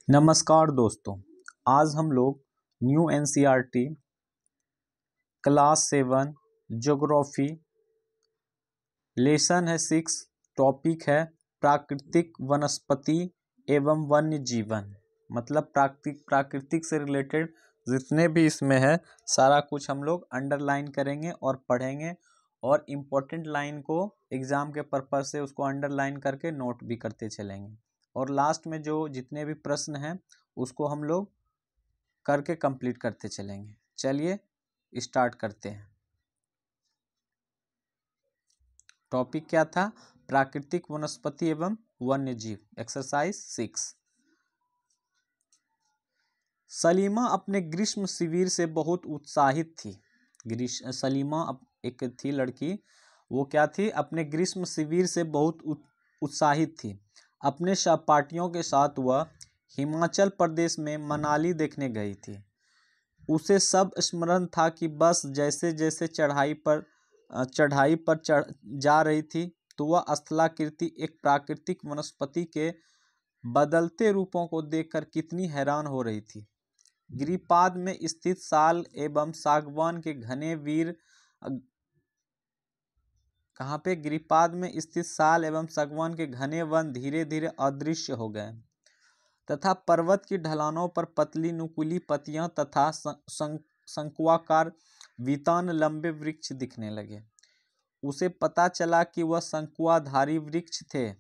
नमस्कार दोस्तों, आज हम लोग new NCERT class 7 geography lesson है 6। टॉपिक है प्राकृतिक वनस्पति एवं वन्य जीवन। मतलब प्राकृतिक से रिलेटेड जितने भी इसमें है सारा कुछ हम लोग अंडरलाइन करेंगे और पढ़ेंगे, और इम्पोर्टेंट लाइन को एग्ज़ाम के पर्पज़ से उसको अंडरलाइन करके नोट भी करते चलेंगे। और लास्ट में जो जितने भी प्रश्न हैं उसको हम लोग करके कंप्लीट करते चलेंगे। चलिए स्टार्ट करते हैं। टॉपिक क्या था? प्राकृतिक वनस्पति एवं वन्य जीव। एक्सरसाइज 6। सलीमा अपने ग्रीष्म शिविर से बहुत उत्साहित थी। सलीमा एक थी लड़की, वो क्या थी? अपने ग्रीष्म शिविर से बहुत उत्साहित थी। अपने सहपाठियों के साथ वह हिमाचल प्रदेश में मनाली देखने गई थी। उसे सब स्मरण था कि बस जैसे जैसे चढ़ाई पर जा रही थी तो वह स्थलाकृति एक प्राकृतिक वनस्पति के बदलते रूपों को देखकर कितनी हैरान हो रही थी। गिरिपाद में स्थित साल एवं सागवान के घने वीर कहाँ पे? गिरिपाद में स्थित साल एवं सागवान के घने वन धीरे धीरे अदृश्य हो गए तथा पर्वत की ढलानों पर पतली नुकीली पत्तियां तथा शंकुआकार वितान लंबे वृक्ष दिखने लगे। उसे पता चला कि वह शंकुआधारी वृक्ष थे।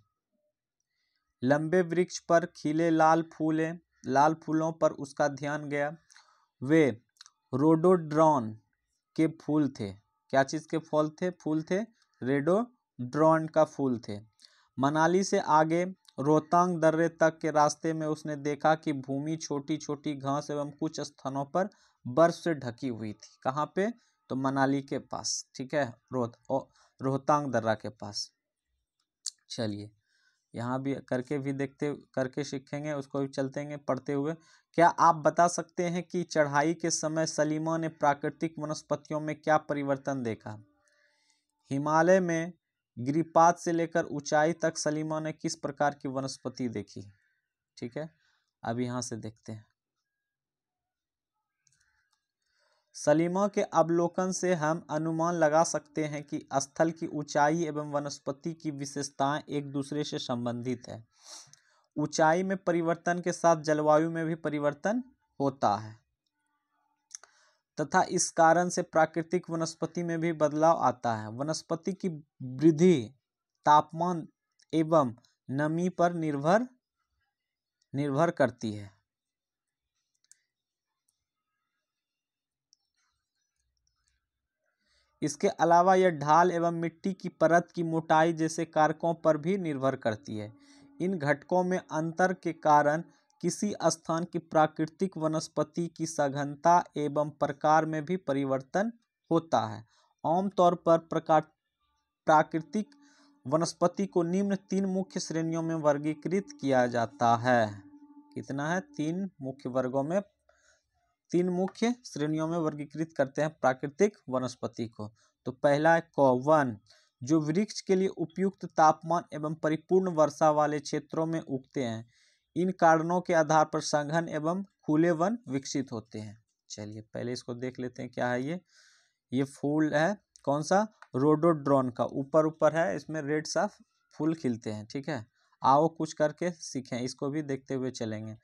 लंबे वृक्ष पर खिले लाल फूलों पर उसका ध्यान गया। वे रोडोड्रॉन के फूल थे। क्या चीज़ के फूल थे? रोडोड्रॉन का फूल थे। मनाली से आगे रोहतांग दर्रे तक के रास्ते में उसने देखा कि भूमि छोटी छोटी घास एवं कुछ स्थानों पर बर्फ से ढकी हुई थी। कहाँ पे? तो मनाली के पास, ठीक है, रोहतांग दर्रा के पास। चलिए यहाँ भी करके सीखेंगे, उसको भी चलते पढ़ते हुए। क्या आप बता सकते हैं कि चढ़ाई के समय सलीमा ने प्राकृतिक वनस्पतियों में क्या परिवर्तन देखा? हिमालय में गिरिपाद से लेकर ऊंचाई तक सलीमा ने किस प्रकार की वनस्पति देखी? ठीक है, अब यहाँ से देखते हैं। सलीमा के अवलोकन से हम अनुमान लगा सकते हैं कि स्थल की ऊंचाई एवं वनस्पति की विशेषताएं एक दूसरे से संबंधित है। ऊंचाई में परिवर्तन के साथ जलवायु में भी परिवर्तन होता है तथा इस कारण से प्राकृतिक वनस्पति में भी बदलाव आता है। वनस्पति की वृद्धि तापमान एवं नमी पर निर्भर करती है। इसके अलावा यह ढाल एवं मिट्टी की परत की मोटाई जैसे कारकों पर भी निर्भर करती है। इन घटकों में अंतर के कारण किसी स्थान की प्राकृतिक वनस्पति की सघनता एवं प्रकार में भी परिवर्तन होता है। आमतौर पर प्राकृतिक वनस्पति को निम्न 3 मुख्य श्रेणियों में वर्गीकृत किया जाता है। कितना है? 3 मुख्य वर्गों में, 3 मुख्य श्रेणियों में वर्गीकृत करते हैं प्राकृतिक वनस्पति को। तो पहला है वन, जो वृक्ष के लिए उपयुक्त तापमान एवं परिपूर्ण वर्षा वाले क्षेत्रों में उगते हैं। इन कारणों के आधार पर सघन एवं खुले वन विकसित होते हैं। चलिए पहले इसको देख लेते हैं क्या है ये फूल है। कौन सा? रोडोड्रॉन का। ऊपर है, इसमें रेड सा फूल खिलते हैं। ठीक है, आओ कुछ करके सीखें, इसको भी देखते हुए चलेंगे।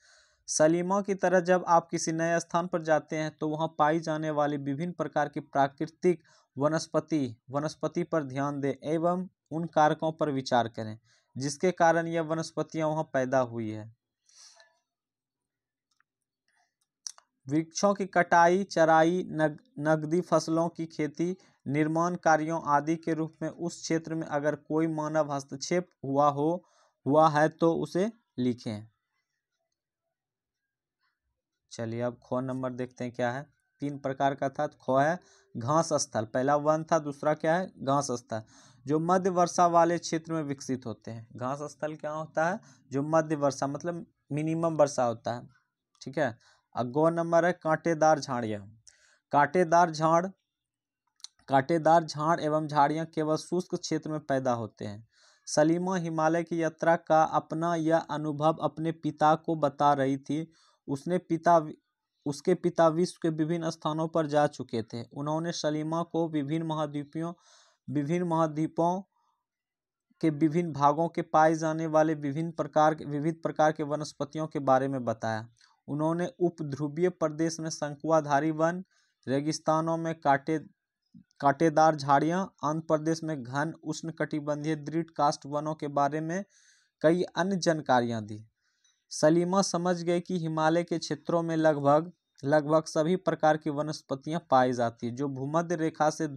सलीमा की तरह जब आप किसी नए स्थान पर जाते हैं तो वहां पाई जाने वाली विभिन्न प्रकार की प्राकृतिक वनस्पति पर ध्यान दें एवं उन कारकों पर विचार करें जिसके कारण यह वनस्पतियां वहां पैदा हुई है। वृक्षों की कटाई, चराई, नगदी फसलों की खेती, निर्माण कार्यों आदि के रूप में उस क्षेत्र में अगर कोई मानव हस्तक्षेप हुआ है तो उसे लिखें। चलिए अब खो नंबर देखते हैं क्या है। 3 प्रकार का था। खो है घास स्थल, पहला वन था, दूसरा क्या है? घास स्थल, जो मध्य वर्षा वाले क्षेत्र में विकसित होते हैं। घास स्थल क्या होता है? जो मध्य वर्षा मतलब मिनिमम वर्षा होता है। ठीक है। अब गो नंबर है कांटेदार झाड़ियाँ। कांटेदार झाड़ एवं झाड़ियाँ केवल शुष्क क्षेत्र में पैदा होते हैं। सलीमा हिमालय की यात्रा का अपना यह अनुभव अपने पिता को बता रही थी। उसके पिता विश्व के विभिन्न स्थानों पर जा चुके थे। उन्होंने सलीमा को विभिन्न महाद्वीपों के विभिन्न भागों के पाए जाने वाले विविध प्रकार के वनस्पतियों के बारे में बताया। उन्होंने उपध्रुवीय प्रदेश में शंकुधारी वन, रेगिस्तानों में कांटेदार झाड़ियां, आंध्र प्रदेश में घन उष्णकटिबंधीय दृढ़ काष्ठ वनों के बारे में कई अन्य जानकारियां दी। सलीमा समझ गई कि हिमालय के क्षेत्रों में लगभग सभी प्रकार की वनस्पतियां पाई जाती हैं जो भूमध्य रेखा से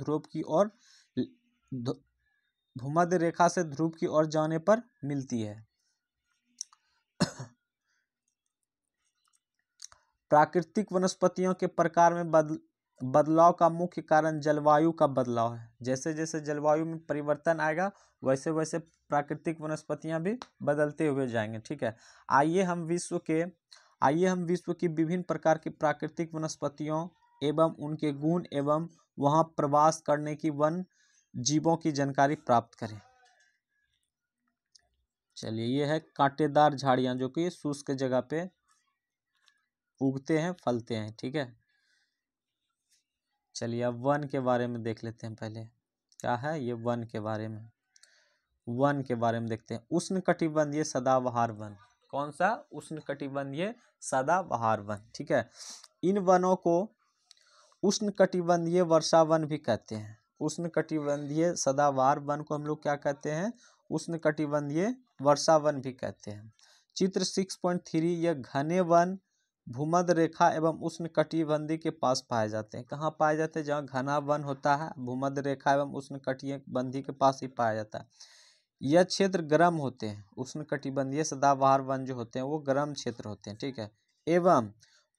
ध्रुव की ओर जाने पर मिलती है। प्राकृतिक वनस्पतियों के प्रकार में बदलाव का मुख्य कारण जलवायु का बदलाव है। जैसे जैसे जलवायु में परिवर्तन आएगा वैसे वैसे प्राकृतिक वनस्पतियां भी बदलते हुए जाएंगे। ठीक है, आइए हम विश्व की विभिन्न प्रकार की प्राकृतिक वनस्पतियों एवं उनके गुण एवं वहां प्रवास करने की वन जीवों की जानकारी प्राप्त करें। चलिए, ये है कांटेदार झाड़ियां जो कि शुष्क जगह पे उगते हैं, फलते हैं। ठीक है, चलिए अब वन के बारे में देख लेते हैं। पहले क्या है ये वन के बारे में देखते हैं। उष्णकटिबंधीय सदाबहार वन। कौन सा? उष्णकटिबंधीय सदाबहार वन। ठीक है, इन वनों को उष्णकटिबंधीय वर्षा वन भी कहते हैं। उष्णकटिबंधीय सदाबहार वन को हम लोग क्या कहते हैं? उष्णकटिबंधीय वर्षा वन भी कहते हैं। चित्र 6.3, यह घने वन भूमध्य रेखा एवं उष्णकटिबंधीय के पास पाए जाते हैं। कहाँ पाए जाते हैं? जहाँ घना वन होता है, भूमध्य रेखा एवं उष्णकटिबंधीय के पास ही पाया जाता है। यह क्षेत्र गर्म होते हैं। उष्णकटिबंधीय सदाबहार वन जो होते हैं वो गर्म क्षेत्र होते हैं। ठीक है, एवं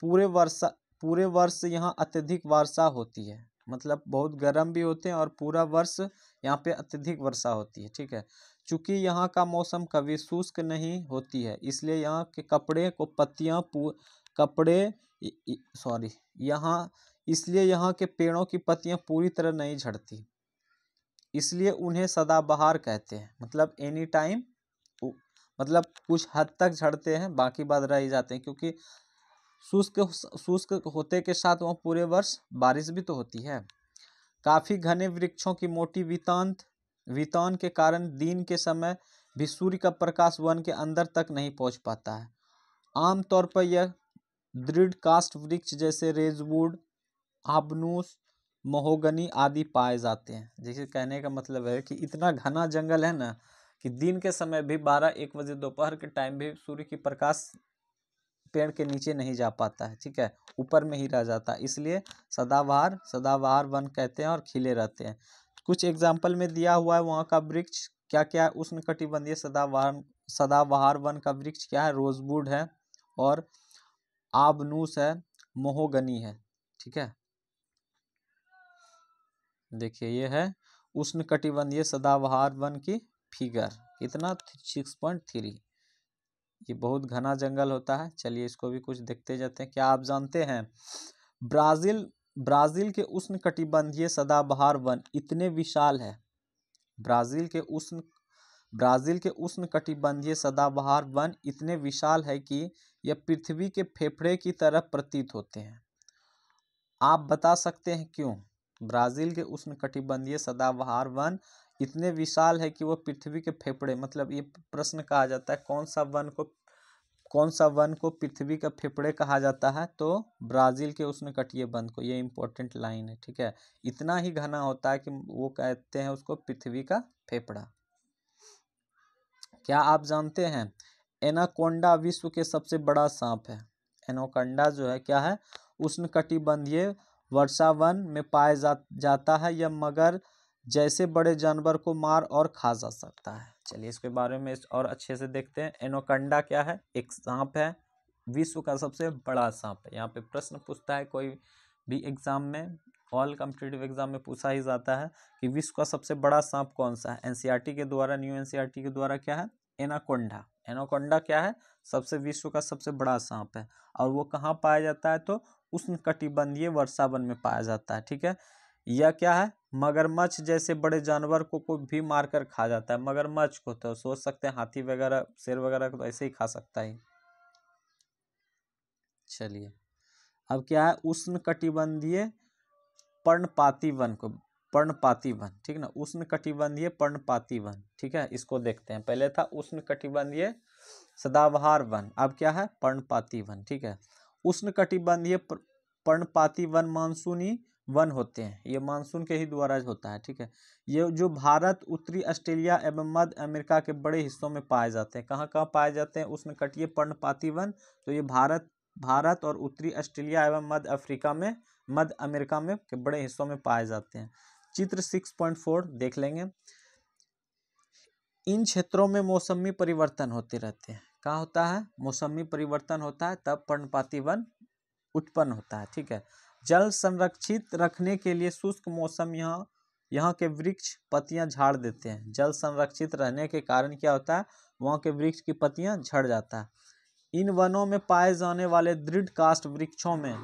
पूरे वर्ष यहाँ अत्यधिक वर्षा होती है। मतलब बहुत गर्म भी होते हैं और पूरा वर्ष यहाँ पे अत्यधिक वर्षा होती है। ठीक है, चूंकि यहाँ का मौसम कभी शुष्क नहीं होती है, इसलिए यहाँ के यहाँ के पेड़ों की पत्तियां पूरी तरह नहीं झड़ती, इसलिए उन्हें सदाबहार कहते हैं। मतलब एनी टाइम, मतलब कुछ हद तक झड़ते हैं, बाकी बाद रह जाते हैं, क्योंकि शुष्क होते के साथ वहाँ पूरे वर्ष बारिश भी तो होती है। काफी घने वृक्षों की मोटी वितान के कारण दिन के समय भी सूर्य का प्रकाश वन के अंदर तक नहीं पहुंच पाता है। आमतौर पर यह दृढ़ काष्ठ वृक्ष जैसे रेजवुड, आबनूस, महोगनी आदि पाए जाते हैं। जैसे कहने का मतलब है कि इतना घना जंगल है ना कि दिन के समय भी 12-1 बजे दोपहर के टाइम भी सूर्य की प्रकाश पेड़ के नीचे नहीं जा पाता है। ठीक है, ऊपर में ही रह जाता है, इसलिए सदाबहार वन कहते हैं और खिले रहते हैं। कुछ एग्जाम्पल में दिया हुआ है वहाँ का वृक्ष क्या क्या है। उष्णकटिबंधीय सदाबहार वन का वृक्ष क्या है? रोजवुड है और आबनूस है, महोगनी है। ठीक है, देखिए ये है उष्णकटिबंधीय सदाबहार वन की फिगर। कितना? 6.3। ये बहुत घना जंगल होता है। चलिए इसको भी कुछ देखते जाते हैं। क्या आप जानते हैं ब्राजील के उष्णकटिबंधीय सदाबहार वन इतने विशाल है। ब्राजील के उष्णकटिबंधीय सदाबहार वन इतने विशाल है कि यह पृथ्वी के फेफड़े की तरह प्रतीत होते हैं। आप बता सकते हैं क्यों? ब्राजील के उष्णकटिबंधीय सदाबहार वन इतने विशाल है कि वह पृथ्वी के फेफड़े, मतलब ये प्रश्न कहा जाता है कौन सा वन को पृथ्वी का फेफड़े कहा जाता है? तो ब्राजील के उष्णकटिबंधीय वन को। ये इंपॉर्टेंट लाइन है। ठीक है, इतना ही घना होता है कि वो कहते हैं उसको पृथ्वी का फेफड़ा। क्या आप जानते हैं एनाकोंडा विश्व के सबसे बड़ा सांप है? एनाकोंडा जो है क्या है? उष्णकटिबंधीय वर्षा वन में पाया जाता है। यह मगर जैसे बड़े जानवर को मार और खा जा सकता है। चलिए इसके बारे में और अच्छे से देखते हैं। एनाकोंडा क्या है? एक सांप है, विश्व का सबसे बड़ा सांप है। यहाँ पे प्रश्न पूछता है कोई भी एग्जाम में, ऑल कॉम्पिटिटिव एग्जाम में पूछा ही जाता है कि विश्व का सबसे बड़ा सांप कौन सा है। एनसीईआरटी के द्वारा, न्यू एनसीईआरटी के द्वारा क्या है? एनाकोंडा। एनाकोंडा क्या है? विश्व का सबसे बड़ा सांप है। और वो कहाँ पाया जाता है? तो उष्णकटिबंधीय वर्षा वन में पाया जाता है। ठीक है, यह क्या है, मगरमच्छ जैसे बड़े जानवर को भी मारकर खा जाता है। मगरमच्छ को तो सोच सकते हैं हाथी वगैरह शेर वगैरह को तो ऐसे ही खा सकता है। चलिए अब क्या है, उष्णकटिबंधीय पर्णपाती वन को, पर्णपाती वन, ठीक ना, उष्णकटिबंधीय पर्णपाती वन, ठीक है, इसको देखते हैं। पहले था उष्णकटिबंधीय सदाबहार वन, अब क्या है, पर्णपाती वन, ठीक है। उष्णकटिबंधीय पर्णपाती वन मानसूनी वन होते हैं, ये मानसून के ही द्वारा होता है, ठीक है। ये जो भारत, उत्तरी ऑस्ट्रेलिया एवं मध्य अमेरिका के बड़े हिस्सों में पाए जाते हैं। कहाँ कहाँ पाए जाते हैं उष्णकटिबंधीय पर्णपाती वन? तो ये भारत और उत्तरी ऑस्ट्रेलिया एवं मध्य अमेरिका में के बड़े हिस्सों में पाए जाते हैं। चित्र 6.4 देख लेंगे। इन क्षेत्रों में मौसमी परिवर्तन होते रहते हैं। क्या होता है, मौसमी परिवर्तन होता है, तब पर्णपाती वन उत्पन्न होता है, ठीक है। जल संरक्षित रखने के लिए शुष्क मौसम यहाँ के वृक्ष पत्तियां झाड़ देते हैं। जल संरक्षित रहने के कारण क्या होता है, वहाँ के वृक्ष की पत्तियां झड़ जाता है। इन वनों में पाए जाने वाले दृढ़ काष्ठ वृक्षों में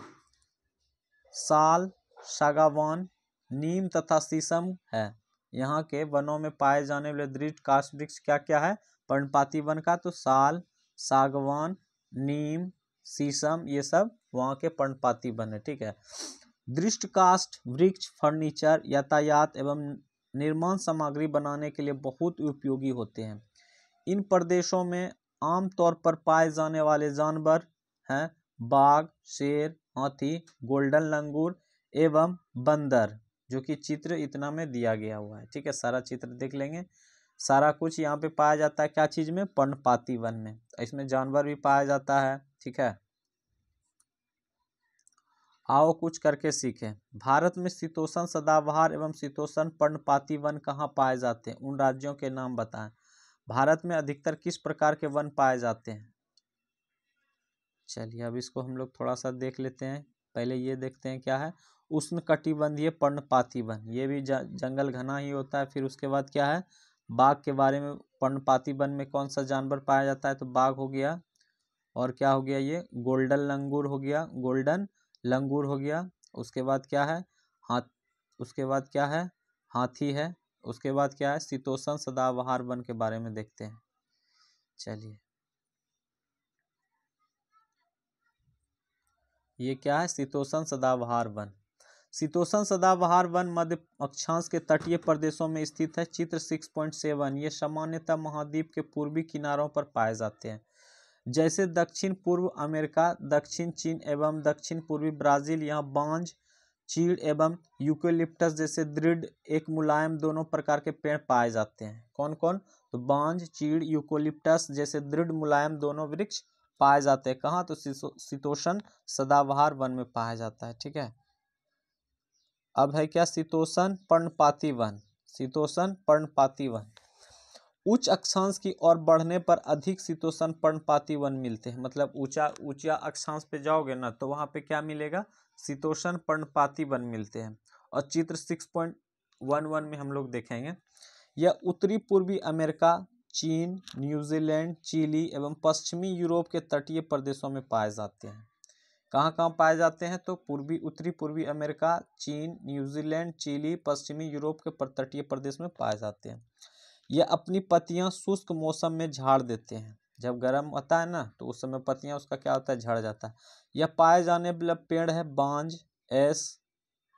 साल, सागवान, नीम तथा शीशम है। यहाँ के वनों में पाए जाने वाले दृढ़ काष्ठ वृक्ष क्या क्या है पर्णपाती वन का? तो साल, सागवान, नीम, शीशम, ये सब वहाँ के पर्णपाती वन है, ठीक है। दृढ़ काष्ठ वृक्ष फर्नीचर, यातायात एवं निर्माण सामग्री बनाने के लिए बहुत उपयोगी होते हैं। इन प्रदेशों में आमतौर पर पाए जाने वाले जानवर हैं बाघ, शेर, हाथी, गोल्डन लंगूर एवं बंदर, जो कि चित्र इतना में दिया गया हुआ है, ठीक है। सारा चित्र देख लेंगे। सारा कुछ यहाँ पे पाया जाता है क्या चीज में? पर्णपाती वन में। इसमें जानवर भी पाया जाता है, ठीक है। आओ कुछ करके सीखें। भारत में शीतोष्ण सदाबहार एवं शीतोष्ण पर्णपाती वन कहाँ पाए जाते हैं? उन राज्यों के नाम बताएं। भारत में अधिकतर किस प्रकार के वन पाए जाते हैं? चलिए अब इसको हम लोग थोड़ा सा देख लेते हैं। पहले ये देखते हैं क्या है, उष्णकटिबंधीय पर्णपाती वन, ये भी जंगल घना ही होता है। फिर उसके बाद क्या है, बाघ के बारे में, पर्णपाती वन में कौन सा जानवर पाया जाता है? तो बाघ हो गया, और क्या हो गया, ये गोल्डन लंगूर हो गया, गोल्डन लंगूर हो गया। उसके बाद क्या है, उसके बाद क्या है, हाथी है। उसके बाद क्या है, शीतोष्ण सदाबहार वन के बारे में देखते हैं। चलिए ये क्या है, शीतोष्ण सदाबहार वन। शीतोष्ण सदाबहार वन मध्य अक्षांश के तटीय प्रदेशों में स्थित है। चित्र 6.7, ये सामान्यतः महाद्वीप के पूर्वी किनारों पर पाए जाते हैं, जैसे दक्षिण पूर्व अमेरिका, दक्षिण चीन एवं दक्षिण पूर्वी ब्राजील। यहाँ बांज, चीड़ एवं यूकेलिप्टस जैसे दृढ़ एक मुलायम दोनों प्रकार के पेड़ पाए जाते हैं। कौन कौन? तो बांज, चीड़, यूकेलिप्टस जैसे दृढ़ मुलायम दोनों वृक्ष पाए जाते हैं। कहाँ? तो शीतोष्ण सदाबहार वन में पाया जाता है, ठीक है। अब है क्या, शीतोष्ण पर्णपाती वन। शीतोष्ण पर्णपाती वन उच्च अक्षांश की ओर बढ़ने पर अधिक शीतोष्ण पर्णपाती वन मिलते हैं। मतलब ऊंचा अक्षांश पे जाओगे ना तो वहां पे क्या मिलेगा, शीतोष्ण पर्णपाती वन मिलते हैं। और चित्र 6.11 में हम लोग देखेंगे, यह उत्तरी पूर्वी अमेरिका, चीन, न्यूजीलैंड, चिली एवं पश्चिमी यूरोप के तटीय प्रदेशों में पाए जाते हैं। कहाँ कहाँ पाए जाते हैं? तो उत्तरी पूर्वी अमेरिका, चीन, न्यूजीलैंड, चिली, पश्चिमी यूरोप के तटीय प्रदेश में पाए जाते हैं। यह अपनी पत्तियां शुष्क मौसम में झाड़ देते हैं। जब गर्म होता है ना तो उस समय पत्तियां उसका क्या होता है, झड़ जाता है। यह पाए जाने वाला पेड़ है बांज, एस,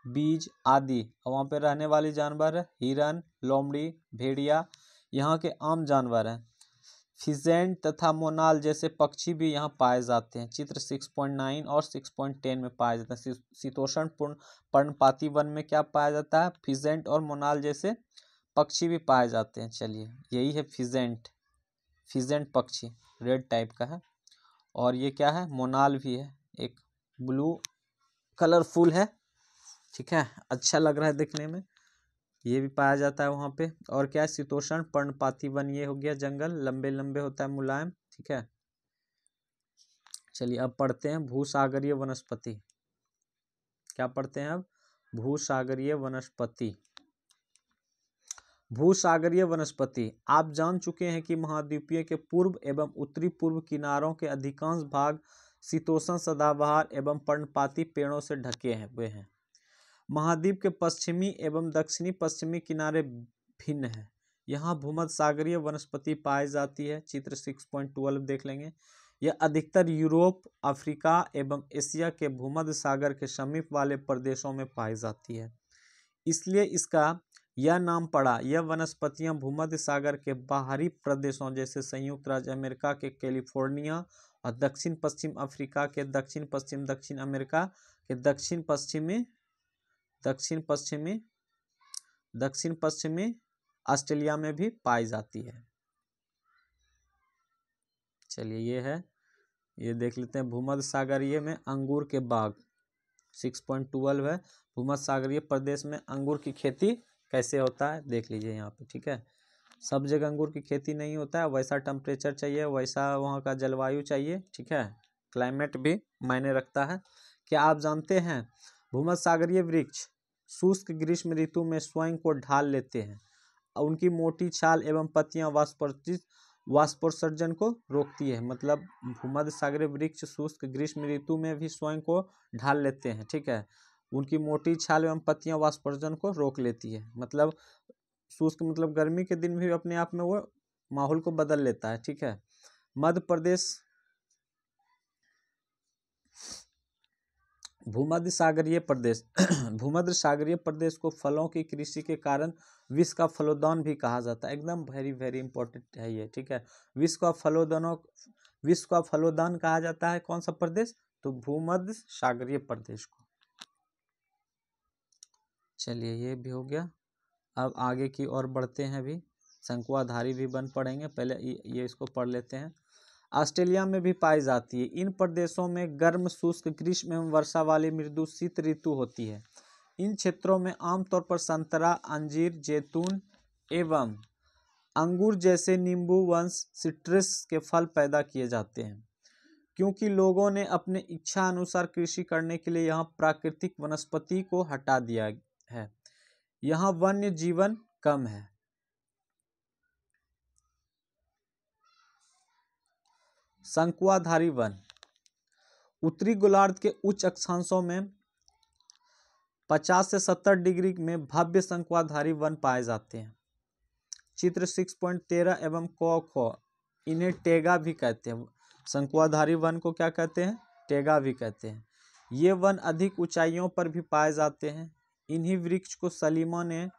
बीज आदि। और वहाँ पे रहने वाले जानवर है हिरन, लोमड़ी, भेड़िया, यहाँ के आम जानवर हैं। फिजेंट तथा मोनाल जैसे पक्षी भी यहाँ पाए जाते हैं। चित्र 6.9 और 6.10 में पाए जाते हैं। शीतोष्ण पर्णपाती वन में क्या पाया जाता है, फिजेंट और मोनाल जैसे पक्षी भी पाए जाते हैं। चलिए यही है फिजेंट पक्षी, रेड टाइप का है। और ये क्या है, मोनाल भी है, एक ब्लू कलरफुल है, ठीक है, अच्छा लग रहा है देखने में, ये भी पाया जाता है वहाँ पे। और क्या है, शीतोष्ण पर्णपाती वन, ये हो गया जंगल, लंबे लंबे होता है, मुलायम, ठीक है। चलिए अब पढ़ते हैं भूसागरीय वनस्पति। क्या पढ़ते हैं अब, भूसागरीय वनस्पति। भूसागरीय वनस्पति, आप जान चुके हैं कि महाद्वीपीय के पूर्व एवं उत्तरी पूर्व किनारों के अधिकांश भाग शीतोष्ण सदाबहार एवं पर्णपाती पेड़ों से ढके हुए हैं। महाद्वीप के पश्चिमी एवं दक्षिणी पश्चिमी किनारे भिन्न है। यहाँ भूमध्य सागरीय वनस्पति पाई जाती है। चित्र 6.12 देख लेंगे। यह अधिकतर यूरोप, अफ्रीका एवं एशिया के भूमध्य सागर के समीप वाले प्रदेशों में पाई जाती है, इसलिए इसका यह नाम पड़ा। यह वनस्पतियां भूमध्य सागर के बाहरी प्रदेशों जैसे संयुक्त राज्य अमेरिका के कैलिफोर्निया और दक्षिण पश्चिम अफ्रीका के दक्षिण पश्चिम, दक्षिण अमेरिका के दक्षिण पश्चिमी ऑस्ट्रेलिया में भी पाई जाती है। चलिए ये देख लेते हैं भूमध्य सागरीय में अंगूर के बाग। 6.12 है। भूमध्य सागरीय प्रदेश में अंगूर की खेती कैसे होता है देख लीजिए यहाँ पे, ठीक है। सब जगह अंगूर की खेती नहीं होता है, वैसा टेम्परेचर चाहिए, वैसा वहाँ का जलवायु चाहिए, ठीक है। क्लाइमेट भी मायने रखता है। क्या आप जानते हैं भूमध्य सागरीय वृक्ष शुष्क ग्रीष्म ऋतु में स्वयं को ढाल लेते हैं। उनकी मोटी छाल एवं पत्तियां वाष्पोत्सर्जन को रोकती है। मतलब भूमध्य सागरीय वृक्ष शुष्क ग्रीष्म ऋतु में भी स्वयं को ढाल लेते हैं, ठीक है। उनकी मोटी छाल एवं पत्तियां वाष्पोत्सर्जन को रोक लेती है। मतलब शुष्क मतलब गर्मी के दिन भी अपने आप में वो माहौल को बदल लेता है, ठीक है। मध्य प्रदेश भूमध्य सागरीय प्रदेश भूमध्य सागरीय प्रदेश को फलों की कृषि के कारण विश्व का फलोद्यान भी कहा जाता है। एकदम वेरी इंपॉर्टेंट है ये, ठीक है। विश्व का फलोद्यान कहा जाता है कौन सा प्रदेश? तो भूमध्य सागरीय प्रदेश को। चलिए ये भी हो गया। अब आगे की ओर बढ़ते हैं। अभी शंकुआधारी भी वन पढ़ेंगे, पहले ये इसको पढ़ लेते हैं। ऑस्ट्रेलिया में भी पाई जाती है। इन प्रदेशों में गर्म शुष्क ग्रीष्म एवं वर्षा वाली मृदु शीत ऋतु होती है। इन क्षेत्रों में आमतौर पर संतरा, अंजीर, जैतून एवं अंगूर जैसे नींबू वंश सिट्रस के फल पैदा किए जाते हैं। क्योंकि लोगों ने अपने इच्छा अनुसार कृषि करने के लिए यहाँ प्राकृतिक वनस्पति को हटा दिया है, यहाँ वन्य जीवन कम है। शंकुआधारी वन उत्तरी गोलार्ध के उच्च अक्षांशों में 50 से 70 डिग्री में भव्य शंकुआधारी वन पाए जाते हैं। चित्र 6.13 एवं क इन्हें टेगा भी कहते हैं। शंकुआधारी वन को क्या कहते हैं? टेगा भी कहते हैं। ये वन अधिक ऊंचाइयों पर भी पाए जाते हैं। इन्हीं वृक्ष को सलीमा ने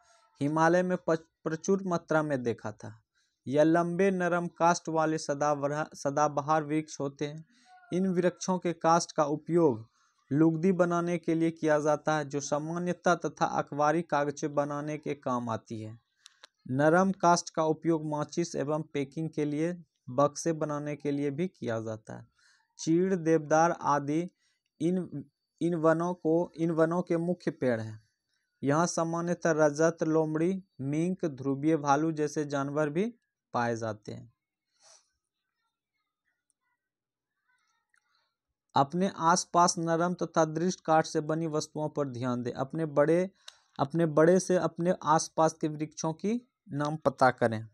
हिमालय में प्रचुर मात्रा में देखा था। यह लंबे नरम काष्ठ वाले सदाबहार वृक्ष होते हैं। इन वृक्षों के काष्ठ का उपयोग लुगदी बनाने के लिए किया जाता है, जो सामान्यतः तथा अखबारी कागजें बनाने के काम आती है। नरम काष्ठ का उपयोग माचिस एवं पैकिंग के लिए, बक्से बनाने के लिए भी किया जाता है। चीड़, देवदार आदि इन वनों के मुख्य पेड़ हैं। यहाँ सामान्यतः रजत, लोमड़ी, मिंक, ध्रुवीय भालू जैसे जानवर भी पाए जाते हैं। अपने आसपास नरम तथा दृढ़ काठ से बनी वस्तुओं पर ध्यान दें। अपने बड़े से अपने आसपास के वृक्षों की नाम पता करें।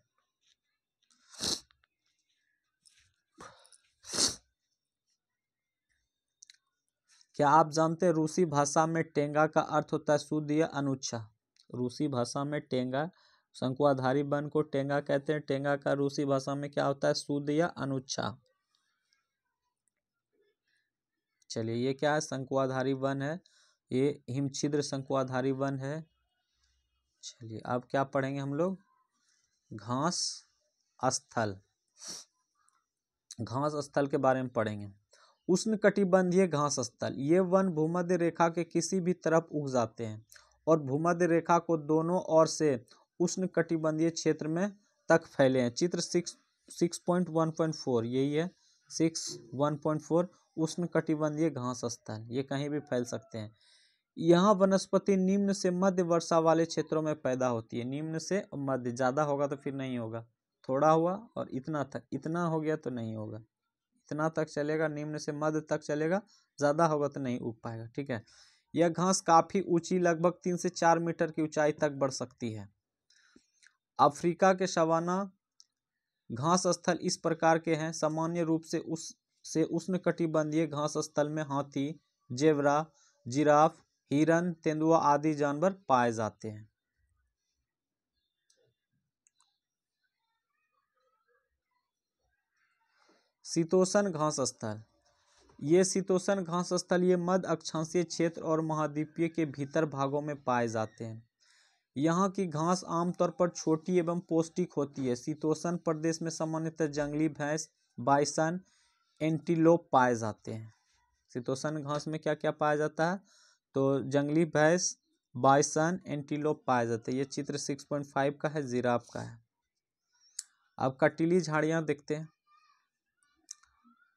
क्या आप जानते हैं रूसी भाषा में टेंगा का अर्थ होता है शुद्ध या अनुच्छा? रूसी भाषा में टेंगा, शंकुआधारी वन को टेंगा कहते हैं। टेंगा का रूसी भाषा में क्या होता है? शुद्ध या अनुच्छा। चलिए ये क्या है? शंकुआधारी वन है। ये हिमछिद्र शंकुआधारी वन है। चलिए अब क्या पढ़ेंगे हम लोग? घास स्थल। घास स्थल के बारे में पढ़ेंगे। उष्णकटिबंधीय घास स्थल। ये वन भूमध्य रेखा के किसी भी तरफ उग जाते हैं और भूमध्य रेखा को दोनों ओर से उष्णकटिबंधीय क्षेत्र में तक फैले हैं। चित्र 6.1.4 यही है। 6.1.4 उष्णकटिबंधीय घास स्थल। ये कहीं भी फैल सकते हैं। यहाँ वनस्पति निम्न से मध्य वर्षा वाले क्षेत्रों में पैदा होती है। निम्न से मध्य, ज़्यादा होगा तो फिर नहीं होगा, थोड़ा हुआ और इतना तक, इतना हो गया तो नहीं होगा, इतना तक चलेगा, निम्न से मध्य तक चलेगा, ज़्यादा होगा तो नहीं उग पाएगा, ठीक है। यह घास काफ़ी ऊंची, लगभग 3 से 4 मीटर की ऊंचाई तक बढ़ सकती है। अफ्रीका के सवाना घास स्थल इस प्रकार के हैं। सामान्य रूप से उष्णकटिबंधीय घास स्थल में हाथी, जेब्रा, जिराफ, हिरन, तेंदुआ आदि जानवर पाए जाते हैं। शीतोष्ण घास स्थल, ये शीतोष्ण घास स्थल ये मध्य अक्षांशीय क्षेत्र और महाद्वीपीय के भीतर भागों में पाए जाते हैं। यहाँ की घास आमतौर पर छोटी एवं पौष्टिक होती है। शीतोष्ण प्रदेश में सामान्यतः जंगली भैंस, बाइसन, एंटीलोप पाए जाते हैं। शीतोष्ण घास में क्या क्या पाया जाता है? तो जंगली भैंस, बाइसन, एंटीलोप पाए जाते हैं। ये चित्र 6.5 का है, जिराफ का है। अब कंटीली झाड़ियाँ देखते हैं।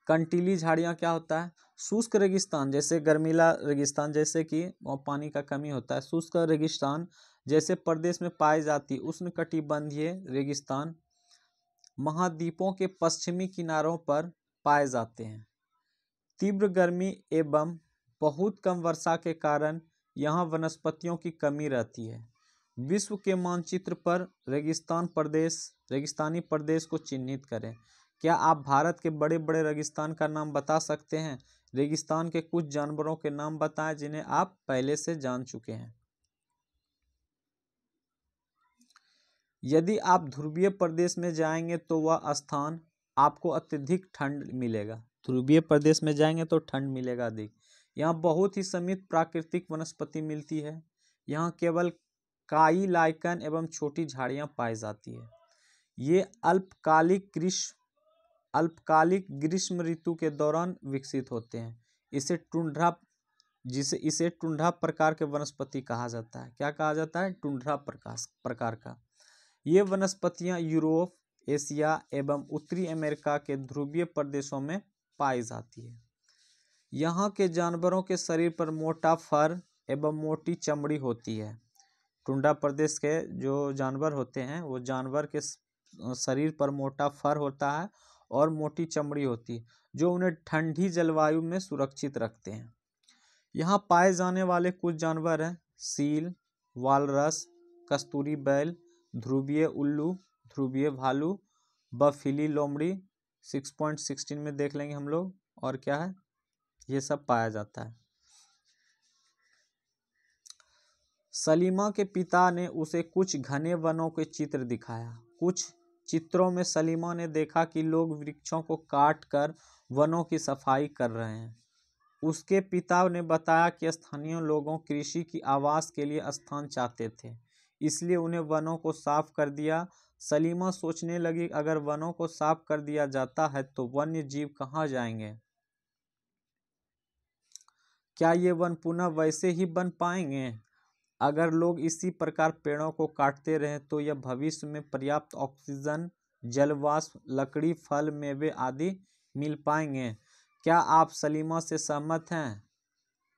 कंटीली झाड़ियाँ क्या होता है? शुष्क रेगिस्तान, जैसे गर्मीला रेगिस्तान, जैसे कि पानी का कमी होता है, शुष्क रेगिस्तान जैसे प्रदेश में पाई जाती उष्णकटिबंधीय रेगिस्तान महाद्वीपों के पश्चिमी किनारों पर पाए जाते हैं। तीव्र गर्मी एवं बहुत कम वर्षा के कारण यहाँ वनस्पतियों की कमी रहती है। विश्व के मानचित्र पर रेगिस्तानी प्रदेश को चिन्हित करें। क्या आप भारत के बड़े बड़े रेगिस्तान का नाम बता सकते हैं? रेगिस्तान के कुछ जानवरों के नाम बताएं जिन्हें आप पहले से जान चुके हैं। यदि आप ध्रुवीय प्रदेश में जाएंगे तो वह स्थान आपको अत्यधिक ठंड मिलेगा। ध्रुवीय प्रदेश में जाएंगे तो ठंड मिलेगा अधिक। यहाँ बहुत ही सीमित प्राकृतिक वनस्पति मिलती है। यहाँ केवल काई, लाइकन एवं छोटी झाड़ियाँ पाई जाती है। ये अल्पकालिक ग्रीष्म ऋतु के दौरान विकसित होते हैं। इसे टुंड्रा प्रकार के वनस्पति कहा जाता है। क्या कहा जाता है? टुंड्रा प्रकार का। ये वनस्पतियां यूरोप, एशिया एवं उत्तरी अमेरिका के ध्रुवीय प्रदेशों में पाई जाती है। यहाँ के जानवरों के शरीर पर मोटा फर एवं मोटी चमड़ी होती है। टुंड्रा प्रदेश के जो जानवर होते हैं वो जानवर के शरीर पर मोटा फर होता है और मोटी चमड़ी होती है, जो उन्हें ठंडी जलवायु में सुरक्षित रखते हैं। यहाँ पाए जाने वाले कुछ जानवर हैं सील, वालरस, कस्तूरी बैल, ध्रुवीय उल्लू, ध्रुवीय भालू, बफिली लोमड़ी। 6.16 में देख लेंगे हम लोग। और क्या है? ये सब पाया जाता है। सलीमा के पिता ने उसे कुछ घने वनों के चित्र दिखाया। कुछ चित्रों में सलीमा ने देखा कि लोग वृक्षों को काट कर वनों की सफाई कर रहे हैं। उसके पिता ने बताया कि स्थानीय लोगों कृषि की आवास के लिए स्थान चाहते थे, इसलिए उन्हें वनों को साफ कर दिया। सलीमा सोचने लगी, अगर वनों को साफ कर दिया जाता है तो वन्य जीव कहाँ जाएंगे? क्या ये वन पुनः वैसे ही बन पाएंगे? अगर लोग इसी प्रकार पेड़ों को काटते रहे तो यह भविष्य में पर्याप्त ऑक्सीजन, जलवाष्प, लकड़ी, फल, मेवे आदि मिल पाएंगे? क्या आप सलीमा से सहमत हैं?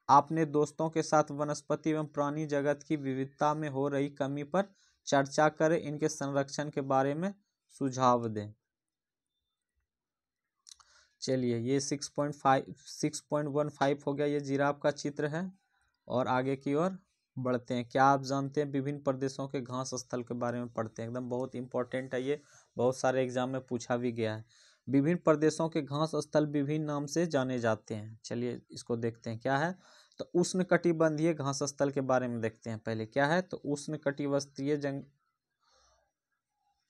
अपने दोस्तों के साथ वनस्पति एवं प्राणी जगत की विविधता में हो रही कमी पर चर्चा करें, इनके संरक्षण के बारे में सुझाव दें। चलिए, ये 6.15 हो गया। ये जिराफ का चित्र है। और आगे की ओर बढ़ते हैं। क्या आप जानते हैं विभिन्न प्रदेशों के घास स्थल के बारे में पढ़ते हैं? एकदम बहुत इंपॉर्टेंट है ये, बहुत सारे एग्जाम में पूछा भी गया है। विभिन्न प्रदेशों के घास स्थल विभिन्न नाम से जाने जाते हैं। चलिए इसको देखते हैं क्या है। तो उष्णकटिबंधीय घास स्थल के बारे में देखते हैं पहले क्या है। तो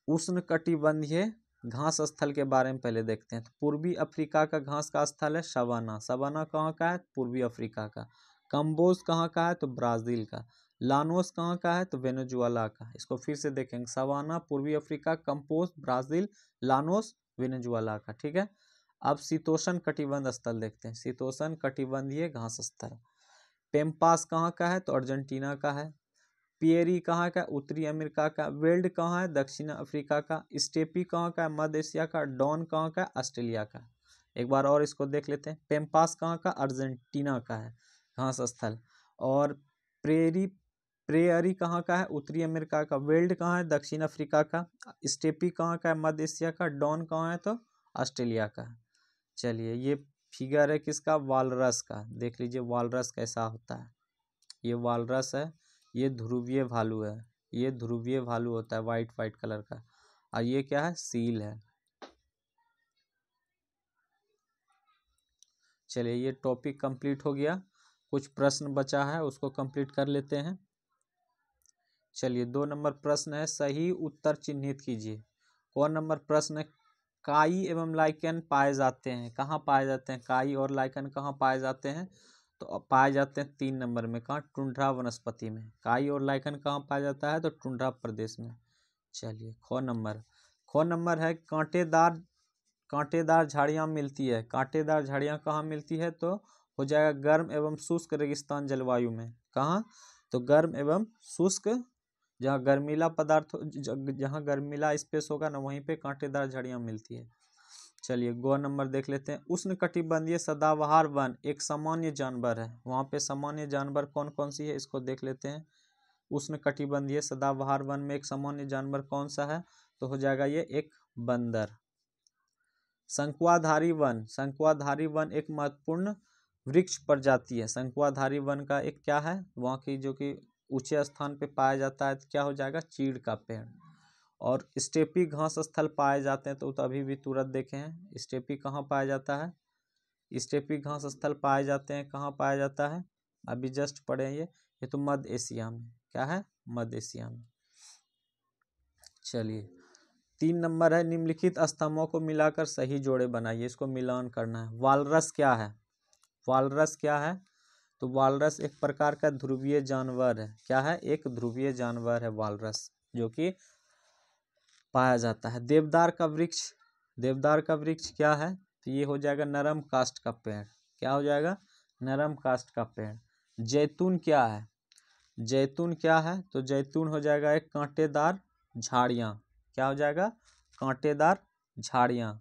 उष्णकटिबंधीय घास स्थल के बारे में पहले देखते हैं। तो पूर्वी अफ्रीका का घास का स्थल है सवाना। सवाना कहाँ का है? पूर्वी अफ्रीका का। कंबोज कहाँ का है? तो ब्राजील का। लानोस कहाँ का है? तो वेनेजुएला का। इसको फिर से देखेंगे। सवाना पूर्वी Africa, compose Brazil, Llanos Venezuela का। ठीक है। अब शीतोष्ण कटिबंध स्थल देखते हैं। शीतोष्ण कटिबंधीय घास स्थल पेम्पास कहाँ का है? तो अर्जेंटीना का है। पियरी कहाँ का? उत्तरी अमेरिका का। वेल्ड कहाँ है? दक्षिण अफ्रीका का। स्टेपी कहाँ का है? मध्य एशिया का। डॉन कहाँ का? ऑस्ट्रेलिया का। एक बार और इसको देख लेते हैं। पेम्पास कहाँ का? अर्जेंटीना का है घास स्थल। और प्रेयरी कहाँ का है? उत्तरी अमेरिका का। वेल्ड कहाँ है? दक्षिण अफ्रीका का। स्टेपी कहाँ का है? मध्य एशिया का। डॉन कहाँ है? तो ऑस्ट्रेलिया का। चलिए, ये फिगर है किसका? वालरस का। देख लीजिए वालरस कैसा होता है। ये वालरस है। ये ध्रुवीय भालू है। ये ध्रुवीय भालू होता है वाइट कलर का। और ये क्या है? सील है। चलिए, ये टॉपिक कंप्लीट हो गया। कुछ प्रश्न बचा है उसको कंप्लीट कर लेते हैं। चलिए 2 नंबर प्रश्न है, सही उत्तर चिन्हित कीजिए। कौन नंबर प्रश्न है, काई एवं लाइकेन पाए जाते हैं, कहाँ पाए जाते हैं, काई और लाइकेन कहाँ पाए जाते हैं, तो पाए जाते हैं 3 नंबर में, कहाँ, टुंड्रा वनस्पति में। काई और लाइकेन कहाँ पाया जाता है, तो टुंड्रा प्रदेश में। चलिए ख नंबर है, कांटेदार झाड़ियाँ मिलती है, कांटेदार झाड़ियाँ कहाँ मिलती है, तो हो जाएगा गर्म एवं शुष्क रेगिस्तान जलवायु में। कहाँ, तो गर्म एवं शुष्क, जहाँ गर्मीला पदार्थ, जहाँ गर्मीला स्पेस होगा ना, वहीं पे कांटेदार झाड़ियाँ मिलती है। चलिए गो नंबर देख लेते हैं, उष्णकटिबंधीय सदाबहार वन एक सामान्य जानवर है, वहाँ पे सामान्य जानवर कौन कौन सी है इसको देख लेते हैं। उष्णकटिबंधीय सदाबहार वन में एक सामान्य जानवर कौन सा है, तो हो जाएगा ये एक बंदर। शंकुआधारी वन एक महत्वपूर्ण वृक्ष प्रजाति है। शंकुआधारी वन का एक क्या है, वहाँ की जो कि ऊंचे स्थान पे पाया जाता है, तो क्या हो जाएगा, चीड़ का पेड़। और स्टेपी घास स्थल पाए जाते हैं, तो अभी भी तुरंत देखे हैं, स्टेपी कहाँ पाया जाता है, स्टेपी घास स्थल पाए जाते हैं, कहाँ पाया जाता है, अभी जस्ट पढ़े ये तो मध्य एशिया में, क्या है, मध्य एशिया में। चलिए 3 नंबर है, निम्नलिखित स्तंभों को मिलाकर सही जोड़े बनाइए, इसको मिलान करना है। वालरस क्या है, वालरस क्या है, तो वालरस एक प्रकार का ध्रुवीय जानवर है, क्या है, एक ध्रुवीय जानवर है वालरस, जो कि पाया जाता है। देवदार का वृक्ष क्या है, तो ये हो जाएगा नरम काष्ठ का पेड़, क्या हो जाएगा, नरम काष्ठ का पेड़। जैतून क्या है, तो जैतून हो जाएगा एक कांटेदार झाड़ियाँ, क्या हो जाएगा, कांटेदार झाड़ियाँ।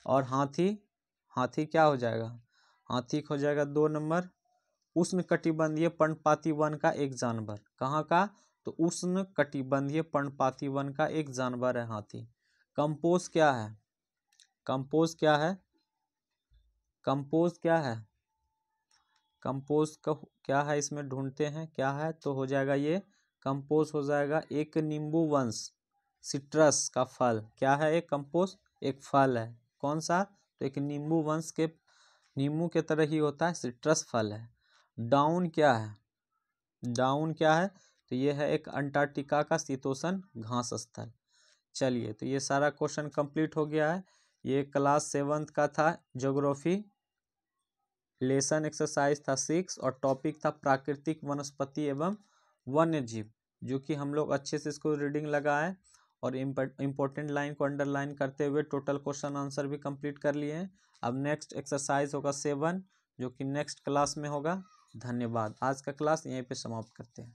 और हाथी क्या हो जाएगा, हाथी हो जाएगा 2 नंबर, उष्णकटिबंधीय पर्णपाती वन का एक जानवर, कहाँ का, तो उष्णकटिबंधीय पर्णपाती वन का एक जानवर है हाथी। कंपोज क्या है, कंपोज क्या है, क्या है इसमें ढूंढते हैं, क्या है, तो हो जाएगा ये कंपोज हो जाएगा एक नींबू वंश सिट्रस का फल, क्या है एक कंपोज, एक फल है, कौन सा, तो एक नींबू वंश के, नींबू के तरह ही होता है, सिट्रस फल है। डाउन क्या है, तो ये है एक अंटार्कटिका का शीतोष्ण घास स्थल। चलिए तो ये सारा क्वेश्चन कंप्लीट हो गया है। ये क्लास 7 का था ज्योग्राफी, लेसन एक्सरसाइज था 6 और टॉपिक था प्राकृतिक वनस्पति एवं वन्य जीव, जो कि हम लोग अच्छे से इसको रीडिंग लगाए और इम्पोर्टेंट लाइन को अंडरलाइन करते हुए टोटल क्वेश्चन आंसर भी कंप्लीट कर लिए हैं। अब नेक्स्ट एक्सरसाइज होगा 7, जो कि नेक्स्ट क्लास में होगा। धन्यवाद। आज का क्लास यहीं पे समाप्त करते हैं।